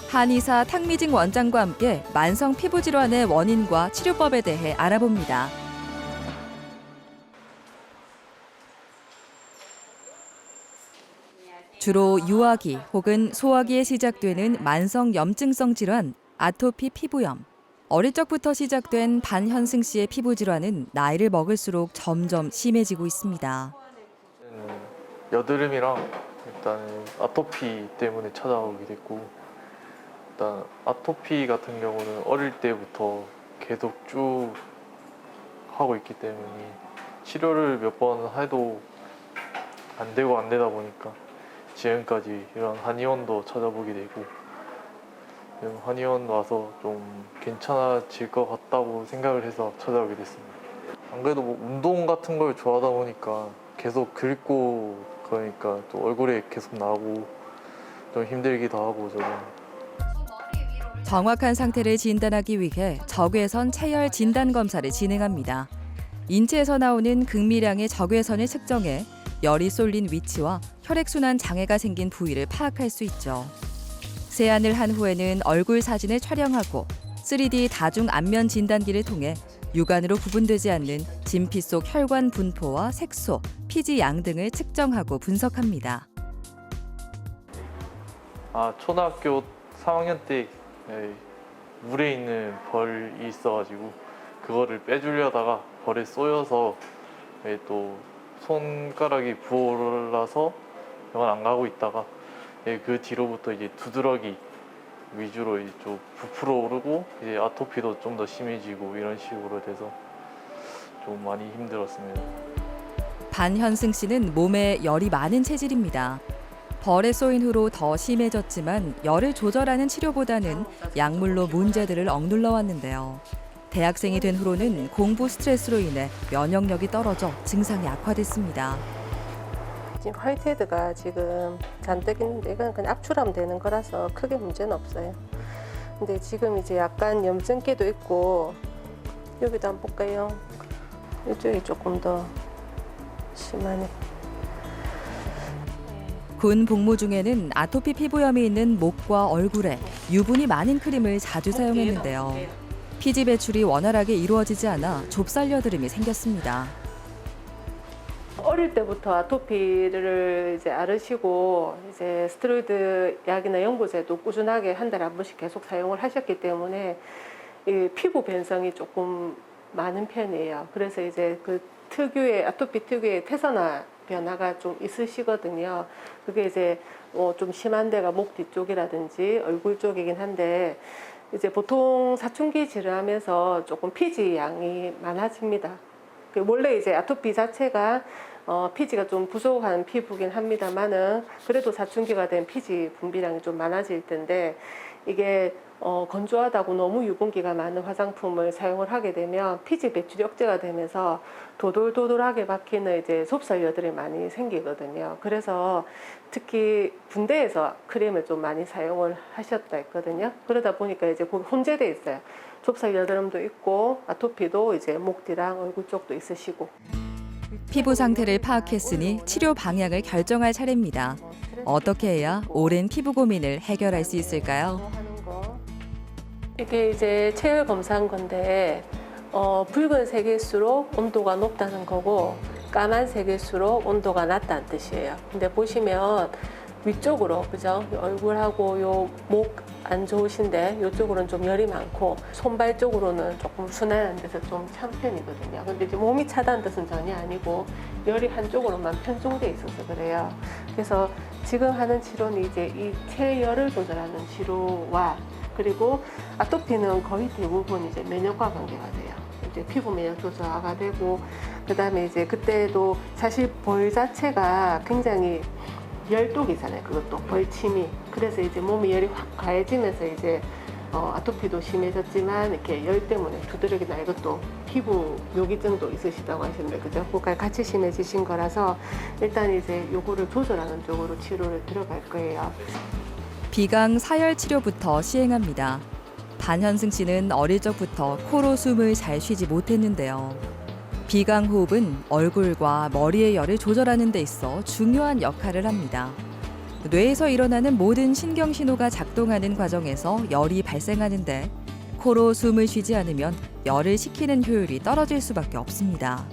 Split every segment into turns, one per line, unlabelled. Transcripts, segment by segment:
한의사 탁미징 원장과 함께 만성 피부 질환의 원인과 치료법에 대해 알아봅니다. 주로 유아기 혹은 소아기에 시작되는 만성 염증성 질환, 아토피 피부염. 어릴 적부터 시작된 반현승 씨의 피부 질환은 나이를 먹을수록 점점 심해지고 있습니다.
여드름이랑 일단 아토피 때문에 찾아오게 됐고, 일단 아토피 같은 경우는 어릴 때부터 계속 쭉 하고 있기 때문에 치료를 몇 번 해도 안 되고 안 되다 보니까 지금까지 이런 한의원도 찾아보게 되고, 한의원 와서 좀 괜찮아질 것 같다고 생각을 해서 찾아오게 됐습니다. 안 그래도 뭐 운동 같은 걸 좋아하다 보니까 계속 긁고 그러니까 또 얼굴에 계속 나고 좀 힘들기도 하고 저는.
정확한 상태를 진단하기 위해 적외선 체열 진단 검사를 진행합니다. 인체에서 나오는 극미량의 적외선을 측정해 열이 쏠린 위치와 혈액순환 장애가 생긴 부위를 파악할 수 있죠. 세안을 한 후에는 얼굴 사진을 촬영하고 3D 다중 안면 진단기를 통해 육안으로 구분되지 않는 진피 속 혈관 분포와 색소, 피지 양 등을 측정하고 분석합니다.
초등학교 3학년 때 물에 있는 벌이 있어가지고 그거를 빼주려다가 벌에 쏘여서 또 손가락이 부어올라서 병원 안 가고 있다가 그 뒤로부터 이제 두드러기 위주로 이제 좀 부풀어 오르고 이제 아토피도 좀 더 심해지고 이런 식으로 돼서 좀 많이 힘들었습니다.
반현승 씨는 몸에 열이 많은 체질입니다. 벌에 쏘인 후로 더 심해졌지만 열을 조절하는 치료보다는 약물로 문제들을 억눌러 왔는데요. 대학생이 된 후로는 공부 스트레스로 인해 면역력이 떨어져 증상이 악화됐습니다.
지금 화이트헤드가 지금 잔뜩 있는데 이건 그냥 압출하면 되는 거라서 크게 문제는 없어요. 근데 지금 이제 약간 염증기도 있고 여기도 한번 볼까요? 이쪽이 조금 더 심하네.
군 복무 중에는 아토피 피부염이 있는 목과 얼굴에 유분이 많은 크림을 자주 사용했는데요. 피지 배출이 원활하게 이루어지지 않아 좁쌀 여드름이 생겼습니다.
어릴 때부터 아토피를 이제 앓으시고 이제 스테로이드 약이나 연고제도 꾸준하게 한 달에 한 번씩 계속 사용을 하셨기 때문에 이 피부 변성이 조금 많은 편이에요. 그래서 이제 그 특유의 아토피 특유의 태산화 변화가 좀 있으시거든요. 그게 이제 좀 심한 데가 목 뒤쪽이라든지 얼굴 쪽이긴 한데 이제 보통 사춘기 지르하면서 조금 피지 양이 많아집니다. 원래 이제 아토피 자체가 피지가 좀 부족한 피부긴 합니다만은 그래도 사춘기가 된 피지 분비량이 좀 많아질 텐데 이게 건조하다고 너무 유분기가 많은 화장품을 사용을 하게 되면 피지 배출이 억제가 되면서 도돌도돌하게 박히는 이제 좁쌀 여드름이 많이 생기거든요. 그래서 특히 군대에서 크림을 좀 많이 사용을 하셨다 했거든요. 그러다 보니까 이제 거기 혼재돼 있어요. 좁쌀 여드름도 있고 아토피도 이제 목 뒤랑 얼굴 쪽도 있으시고.
피부 상태를 파악했으니 치료 방향을 결정할 차례입니다. 어떻게 해야 오랜 피부 고민을 해결할 수 있을까요?
이게 이제 체열 검사한 건데 붉은색일수록 온도가 높다는 거고 까만색일수록 온도가 낮다는 뜻이에요. 근데 보시면 위쪽으로 그죠? 얼굴하고 요 목 안 좋으신데 이쪽으로는 좀 열이 많고 손발 쪽으로는 조금 순환한 데서 좀 찬 편이거든요. 근데 이제 몸이 차다는 뜻은 전혀 아니고 열이 한쪽으로만 편중돼 있어서 그래요. 그래서 지금 하는 치료는 이제 이 체열을 조절하는 치료와 그리고 아토피는 거의 대부분 이제 면역과 관계가 돼요. 이제 피부 면역 조절화가 되고 그다음에 이제 그때도 사실 벌 자체가 굉장히 열독이잖아요. 그것도 벌침이. 그래서 이제 몸이 열이 확 가해지면서 이제 아토피도 심해졌지만 이렇게 열 때문에 두드러기나 이것도 피부 묘기증도 있으시다고 하셨는데 그죠? 그러니까 같이 심해지신 거라서 일단 이제 요거를 조절하는 쪽으로 치료를 들어갈 거예요.
비강 사열 치료부터 시행합니다. 반현승 씨는 어릴 적부터 코로 숨을 잘 쉬지 못했는데요. 비강 호흡은 얼굴과 머리의 열을 조절하는 데 있어 중요한 역할을 합니다. 뇌에서 일어나는 모든 신경 신호가 작동하는 과정에서 열이 발생하는데 코로 숨을 쉬지 않으면 열을 식히는 효율이 떨어질 수밖에 없습니다.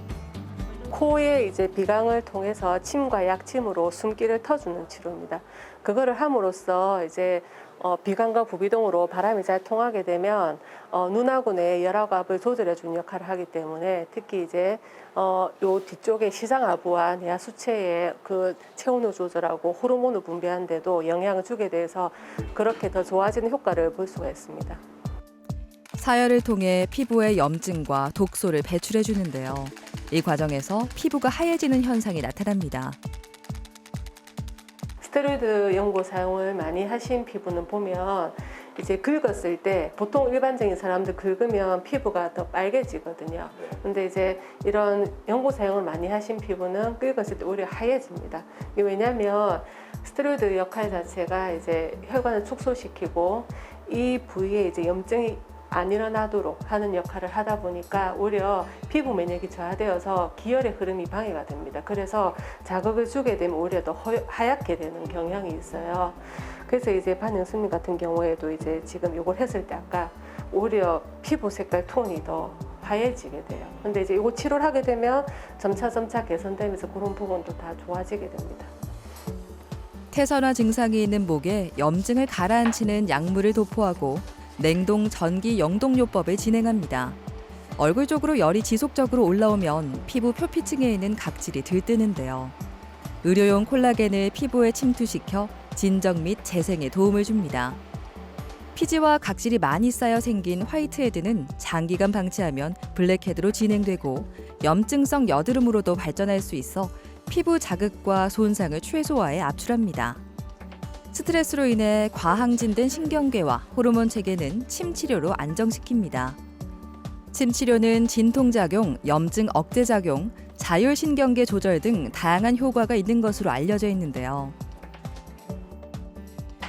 코에 이제 비강을 통해서 침과 약침으로 숨기를 터주는 치료입니다. 그거를 함으로써 이제 비강과 부비동으로 바람이 잘 통하게 되면 눈하고의 열압을 조절해주는 역할을 하기 때문에 특히 이제 요 뒤쪽에 시상하부와 내하 수체의 그 체온을 조절하고 호르몬을 분비하는 데도 영향을 주게 돼서 그렇게 더 좋아지는 효과를 볼 수가 있습니다.
사열을 통해 피부의 염증과 독소를 배출해 주는데요. 이 과정에서 피부가 하얘지는 현상이 나타납니다.
스테로이드 연고 사용을 많이 하신 피부는 보면 이제 긁었을 때 보통 일반적인 사람들 긁으면 피부가 더 빨개지거든요. 근데 이제 이런 연고 사용을 많이 하신 피부는 긁었을 때 오히려 하얘집니다. 이게 왜냐하면 스테로이드 역할 자체가 이제 혈관을 축소시키고 이 부위에 이제 염증이 안 일어나도록 하는 역할을 하다 보니까 오히려 피부 면역이 저하되어서 기혈의 흐름이 방해가 됩니다. 그래서 자극을 주게 되면 오히려 더 하얗게 되는 경향이 있어요. 그래서 이제 반영수님 같은 경우에도 이제 지금 이걸 했을 때 아까 오히려 피부 색깔 톤이 더 하얘지게 돼요. 근데 이제 이거 치료를 하게 되면 점차 개선되면서 그런 부분도 다 좋아지게 됩니다.
태선화 증상이 있는 목에 염증을 가라앉히는 약물을 도포하고 냉동 전기 영동요법을 진행합니다. 얼굴 쪽으로 열이 지속적으로 올라오면 피부 표피층에 있는 각질이 들뜨는데요. 의료용 콜라겐을 피부에 침투시켜 진정 및 재생에 도움을 줍니다. 피지와 각질이 많이 쌓여 생긴 화이트헤드는 장기간 방치하면 블랙헤드로 진행되고 염증성 여드름으로도 발전할 수 있어 피부 자극과 손상을 최소화해 압출합니다. 스트레스로 인해 과항진된 신경계와 호르몬 체계는 침 치료로 안정시킵니다. 침 치료는 진통작용, 염증 억제작용, 자율신경계 조절 등 다양한 효과가 있는 것으로 알려져 있는데요.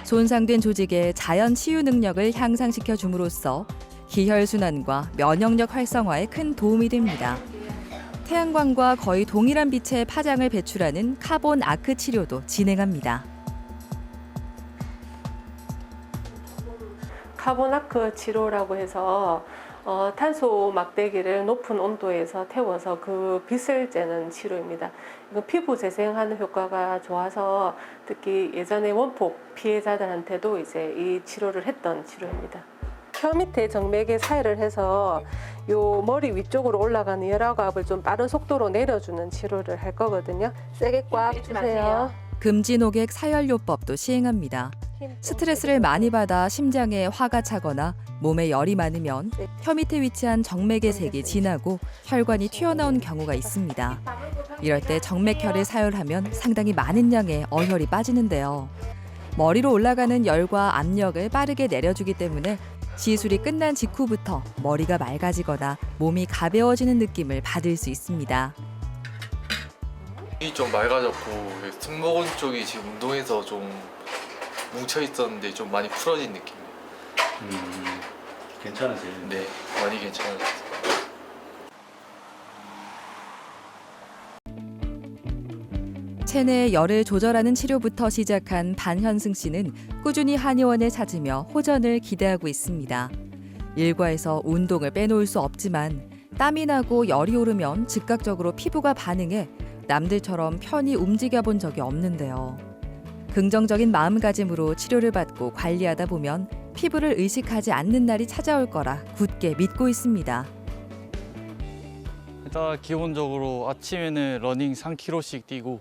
손상된 조직의 자연 치유 능력을 향상시켜 줌으로써 기혈순환과 면역력 활성화에 큰 도움이 됩니다. 태양광과 거의 동일한 빛의 파장을 배출하는 카본 아크 치료도 진행합니다.
카본아크 치료라고 해서 탄소 막대기를 높은 온도에서 태워서 그 빛을 쬐는 치료입니다. 이건 피부 재생하는 효과가 좋아서 특히 예전에 원폭 피해자들한테도 이제 이 치료를 했던 치료입니다. 혀 밑에 정맥에 사혈을 해서 요 머리 위쪽으로 올라가는 열압을 좀 빠른 속도로 내려주는 치료를 할 거거든요. 세게 꽉 주세요.
금진호객 사열요법도 시행합니다. 스트레스를 많이 받아 심장에 화가 차거나 몸에 열이 많으면 혀 밑에 위치한 정맥의 색이 진하고 혈관이 튀어나온 경우가 있습니다. 이럴 때 정맥혈을 사열하면 상당히 많은 양의 어혈이 빠지는데요. 머리로 올라가는 열과 압력을 빠르게 내려주기 때문에 시술이 끝난 직후부터 머리가 맑아지거나 몸이 가벼워지는 느낌을 받을 수 있습니다.
이 좀 맑아졌고 승모근 쪽이 지금 운동해서 좀 뭉쳐 있었는데 좀 많이 풀어진 느낌이에요.
괜찮으세요?
네, 많이 괜찮아졌어요.
체내의 열을 조절하는 치료부터 시작한 반현승 씨는 꾸준히 한의원을 찾으며 호전을 기대하고 있습니다. 일과에서 운동을 빼놓을 수 없지만 땀이 나고 열이 오르면 즉각적으로 피부가 반응해 남들처럼 편히 움직여 본 적이 없는데요. 긍정적인 마음가짐으로 치료를 받고 관리하다 보면 피부를 의식하지 않는 날이 찾아올 거라 굳게 믿고 있습니다.
일단 기본적으로 아침에는 러닝 3km씩 뛰고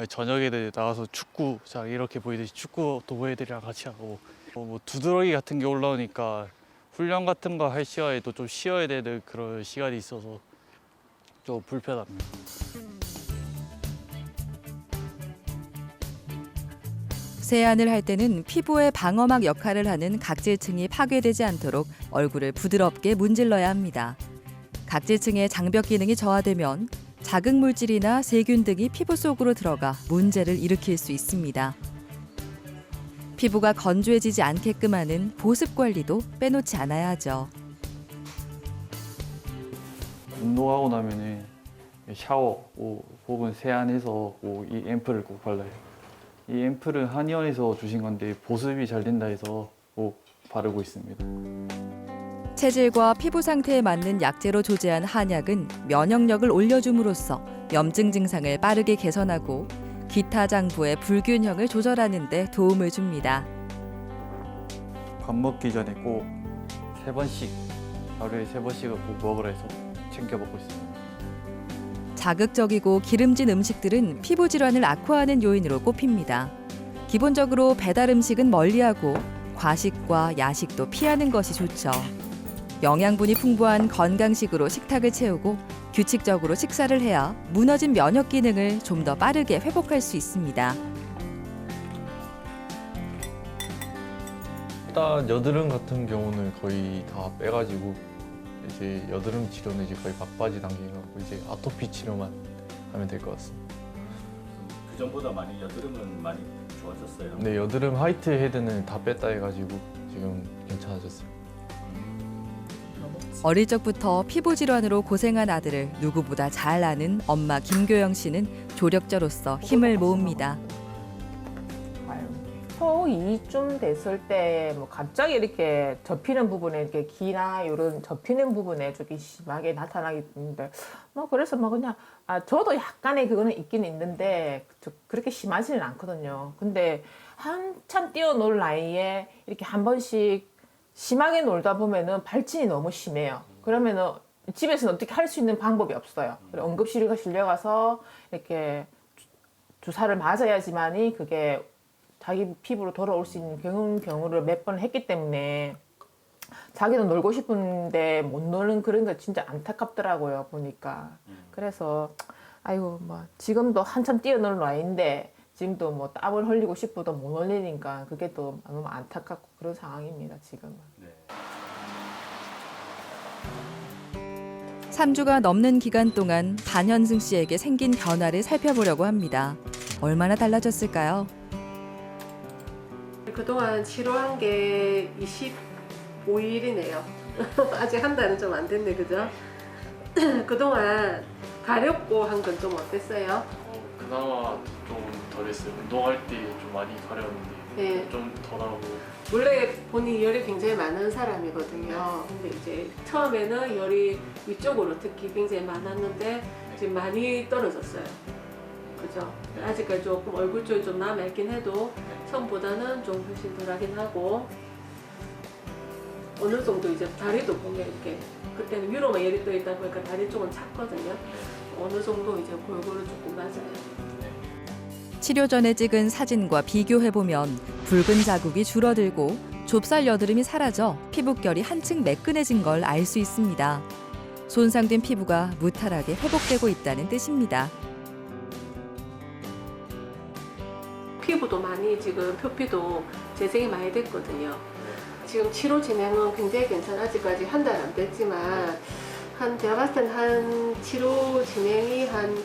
저녁에는 나가서 축구장 이렇게 보이듯이 축구 도보애들이랑 같이 하고 뭐 두드러기 같은 게 올라오니까 훈련 같은 거 할 시간에도 좀 쉬어야 되는 그런 시간이 있어서 좀 불편합니다.
세안을 할 때는 피부의 방어막 역할을 하는 각질층이 파괴되지 않도록 얼굴을 부드럽게 문질러야 합니다. 각질층의 장벽 기능이 저하되면 자극 물질이나 세균 등이 피부 속으로 들어가 문제를 일으킬 수 있습니다. 피부가 건조해지지 않게끔 하는 보습 관리도 빼놓지 않아야 하죠.
운동하고 나면은 샤워 혹은 세안해서 이 앰플을 꼭 발라요. 이 앰플은 한의원에서 주신 건데 보습이 잘 된다 해서 꼭 바르고 있습니다.
체질과 피부 상태에 맞는 약재로 조제한 한약은 면역력을 올려줌으로써 염증 증상을 빠르게 개선하고 기타 장부의 불균형을 조절하는 데 도움을 줍니다.
밥 먹기 전에 꼭 3번씩, 하루에 3번씩은 꼭 먹으라 해서 챙겨 먹고 있습니다.
자극적이고 기름진 음식들은 피부 질환을 악화하는 요인으로 꼽힙니다. 기본적으로 배달 음식은 멀리하고 과식과 야식도 피하는 것이 좋죠. 영양분이 풍부한 건강식으로 식탁을 채우고 규칙적으로 식사를 해야 무너진 면역 기능을 좀 더 빠르게 회복할 수 있습니다.
일단 여드름 같은 경우는 거의 다 빼가지고 이제 여드름 치료는 이제 거의 막바지 단계인 것 같고 이제 아토피 치료만 하면 될 것 같습니다.
그 전보다 많이 여드름은 많이 좋아졌어요.
네, 여드름 화이트 헤드는 다 뺐다 해가지고 지금 괜찮아졌어요.
어릴 적부터 피부 질환으로 고생한 아들을 누구보다 잘 아는 엄마 김교영 씨는 조력자로서 힘을 모읍니다.
초2쯤 됐을 때 뭐 갑자기 이렇게 접히는 부분에 이렇게 기나 이런 접히는 부분에 조금 심하게 나타나기 때문에 뭐 그래서 뭐 그냥 저도 약간의 그거는 있긴 있는데 그렇게 심하지는 않거든요. 근데 한참 뛰어놀 나이에 이렇게 한 번씩 심하게 놀다 보면은 발진이 너무 심해요. 그러면은 집에서는 어떻게 할 수 있는 방법이 없어요. 응급실에 실려가서 이렇게 주사를 맞아야지만이 그게 자기 피부로 돌아올 수 있는 경우를 몇 번 했기 때문에 자기는 놀고 싶은데 못 노는 그런 게 진짜 안타깝더라고요, 보니까. 그래서 아이고 뭐 지금도 한참 뛰어놀 나이인데 지금도 뭐 땀을 흘리고 싶어도 못 흘리니까 그게 또 너무 안타깝고 그런 상황입니다, 지금은.
3주가 넘는 기간 동안 반현승 씨에게 생긴 변화를 살펴보려고 합니다. 얼마나 달라졌을까요?
그동안 치료한 게 25일이네요. 아직 한 달은 좀 안 됐네, 그죠? 그동안 가렵고 한 건 좀 어땠어요?
그나마 좀 덜했어요. 운동할 때 좀 많이 가려웠는데
네.
좀 덜하고
원래 본인이 열이 굉장히 많은 사람이거든요. 근데 이제 처음에는 열이 위쪽으로 특히 굉장히 많았는데 지금 많이 떨어졌어요. 그죠? 아직까지 조금 얼굴 쪽이 좀 남아있긴 해도 처음보다는 좀 훨씬 덜하긴 하고 어느 정도 이제 다리도 보면 이렇게 그때는 위로만 열이 떠 있다 보니까 다리 쪽은 찼거든요. 어느 정도 이제 골고루 조금 맞아요.
치료 전에 찍은 사진과 비교해보면 붉은 자국이 줄어들고 좁쌀 여드름이 사라져 피부결이 한층 매끈해진 걸 알 수 있습니다. 손상된 피부가 무탈하게 회복되고 있다는 뜻입니다.
피부도 많이 지금 표피도 재생이 많이 됐거든요. 지금 치료 진행은 굉장히 괜찮아. 아직까지 한 달 안 됐지만 제가 봤을 땐 한 치료 진행이 한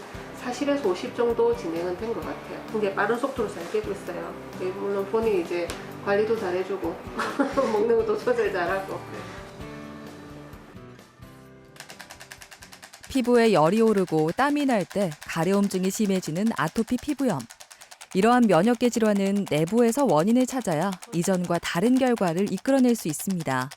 40에서 50 정도 진행은 된 것 같아요. 굉장히 빠른 속도로 잘 되고 있어요. 물론 본인이 이제 관리도 잘해주고 먹는 것도 조절 잘하고.
피부에 열이 오르고 땀이 날 때 가려움증이 심해지는 아토피 피부염. 이러한 면역계 질환은 내부에서 원인을 찾아야 이전과 다른 결과를 이끌어낼 수 있습니다.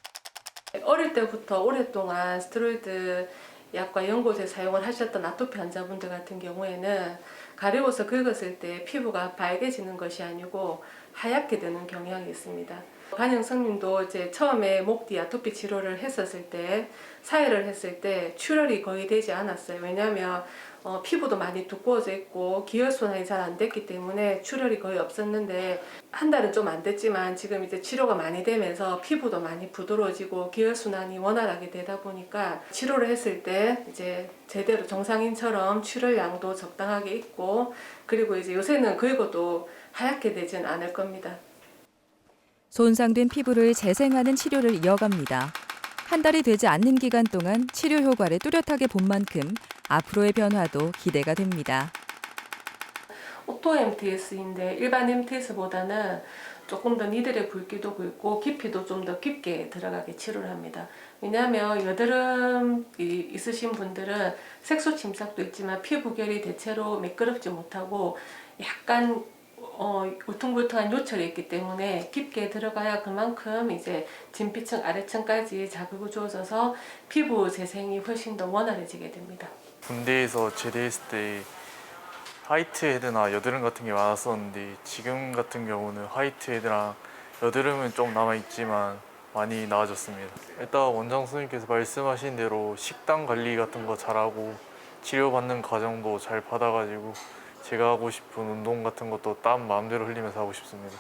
어릴 때부터 오랫동안 스테로이드 약과 연고제 사용을 하셨던 아토피 환자분들 같은 경우에는 가려워서 긁었을 때 피부가 빨개지는 것이 아니고 하얗게 되는 경향이 있습니다. 반영성님도 이제 처음에 목 뒤 아토피 치료를 했었을 때 사회를 했을 때 출혈이 거의 되지 않았어요. 왜냐하면 피부도 많이 두꺼워져 있고 기혈순환이 잘 안 됐기 때문에 출혈이 거의 없었는데 한 달은 좀 안 됐지만 지금 이제 치료가 많이 되면서 피부도 많이 부드러워지고 기혈순환이 원활하게 되다 보니까 치료를 했을 때 이제 제대로 정상인처럼 출혈량도 적당하게 있고 그리고 이제 요새는 긁어도 하얗게 되진 않을 겁니다.
손상된 피부를 재생하는 치료를 이어갑니다. 한 달이 되지 않는 기간 동안 치료 효과를 뚜렷하게 본 만큼 앞으로의 변화도 기대가 됩니다.
오토 MTS인데 일반 MTS보다는 조금 더 니들의 굵기도 굵고 깊이도 좀 더 깊게 들어가게 치료를 합니다. 왜냐하면 여드름이 있으신 분들은 색소 침착도 있지만 피부결이 대체로 매끄럽지 못하고 약간 울퉁불퉁한 요철이 있기 때문에 깊게 들어가야 그만큼 이제 진피층 아래층까지 자극을 주어져서 피부 재생이 훨씬 더 원활해지게 됩니다.
군대에서 제대했을 때 화이트 헤드나 여드름 같은 게 많았었는데 지금 같은 경우는 화이트 헤드랑 여드름은 좀 남아있지만 많이 나아졌습니다. 일단 원장 선생님께서 말씀하신 대로 식단 관리 같은 거 잘하고 치료받는 과정도 잘 받아가지고 제가 하고 싶은 운동 같은 것도 땀 마음대로 흘리면서 하고 싶습니다.